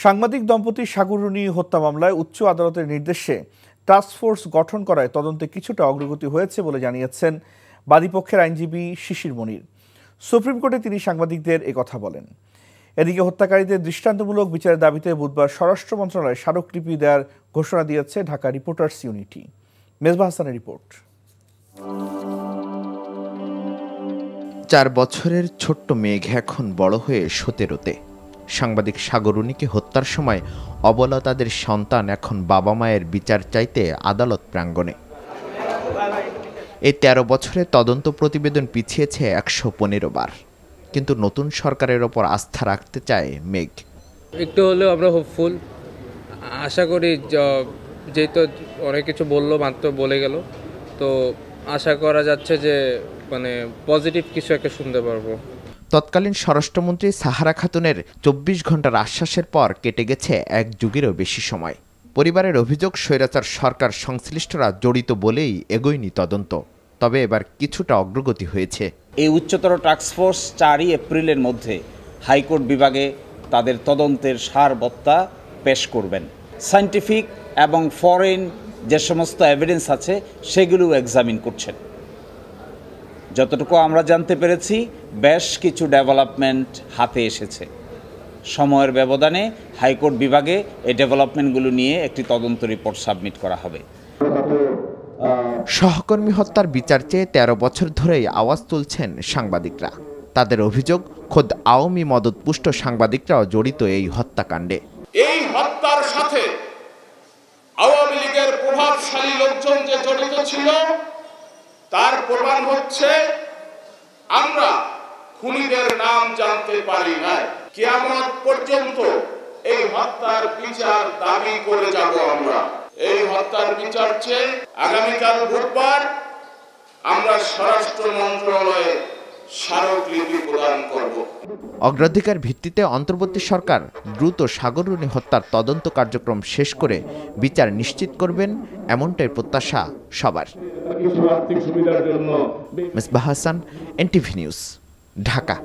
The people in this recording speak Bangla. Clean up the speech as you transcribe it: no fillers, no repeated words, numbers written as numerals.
সাংবাদিক দম্পতি সাগররুনি হত্যা মামলায় উচ্চ আদালতের নির্দেশে টাস্কফোর্স গঠন করায় তদন্তে কিছুটা অগ্রগতি হয়েছে বলে জানিয়েছেন বাদীপক্ষের আইনজীবী শিশির মনির। সুপ্রিম কোর্টে তিনি সাংবাদিকদের একথা বলেন। এদিকে হত্যাকারীদের দৃষ্টান্তমূলক বিচারের দাবিতে বুধবার স্বরাষ্ট্র মন্ত্রণালয় স্মারকলিপি দেওয়ার ঘোষণা দিয়েছে ঢাকা রিপোর্টার্স ইউনিটি। মেজবাহ হাসানের রিপোর্ট। 4 বছরের ছোট্ট মেঘ এখন বড় হয়ে 17-তে। সাংবাদিক সাগররুনিকে হত্যার সময় অবলা তাদের সন্তান এখন বাবা মায়ের বিচার চাইতে আদালত প্রাঙ্গণে। এই 13 বছরে তদন্ত প্রতিবেদন পিছিয়েছে 115 বার, কিন্তু নতুন সরকারের ওপর আস্থা রাখতে চায় মেঘ। একটু হলেও আমরা হোপফুল, আশা করি যেহেতু অনেক কিছু বললো, মাত্র বলে গেল, তো আশা করা যাচ্ছে যে পজিটিভ কিছু একটা শুনতে পারবো। তৎকালীন স্বরাষ্ট্রমন্ত্রী সাহারা খাতুনের 24 ঘন্টার আশ্বাসের পর কেটে গেছে 1 যুগেরও বেশি সময়। পরিবারের অভিযোগ, স্বৈরাচার সরকার সংশ্লিষ্টরা জড়িত বলেই এগোয়নি তদন্ত। তবে এবার কিছুটা অগ্রগতি হয়েছে। এই উচ্চতর টাস্কফোর্স 4 এপ্রিলের মধ্যে হাইকোর্ট বিভাগে তাদের তদন্তের সারবত্তা পেশ করবেন। সায়েন্টিফিক এবং ফরেন যে সমস্ত এভিডেন্স আছে সেগুলো এক্সামিন করছেন। যতটুকু আমরা জানতে পেরেছি, বেশ কিছু ডেভেলপমেন্ট হাতে এসেছে। সময়ের ব্যবধানে হাইকোর্ট বিভাগে এই ডেভেলপমেন্টগুলো নিয়ে একটি তদন্ত রিপোর্ট সাবমিট করা হবে। সহকর্মী হত্যার বিচার চেয়ে 13 বছর ধরেই আওয়াজ তুলছেন সাংবাদিকরা। তাদের অভিযোগ, খোদ আওয়ামী মদতপুষ্ট সাংবাদিকরাও জড়িত এই হত্যাকাণ্ডে। এই হত্যার সাথে আওয়ামী লীগের প্রভাবশালী লোকজন যে জড়িত ছিল তার প্রমাণ হচ্ছে আমরা খুনিদের নাম জানতে পারি না। কিয়ামত পর্যন্ত এই হত্যার বিচার দাবি করে যাব আমরা। এই হত্যার বিচার চেয়ে আগামীকাল বুধবার আমরা স্বরাষ্ট্র মন্ত্রণালয়ে স্মারকলিপি প্রদান করব। অগ্রাধিকার ভিত্তিতে অন্তর্বর্তী সরকার দ্রুত সাগররুনি হত্যার তদন্ত কার্যক্রম শেষ করে বিচার নিশ্চিত করবেন, এমনটাই প্রত্যাশা সবার। আর্থিক সুবিধার জন্য মেজবাহ হাসান, এনটিভি নিউজ, ঢাকা।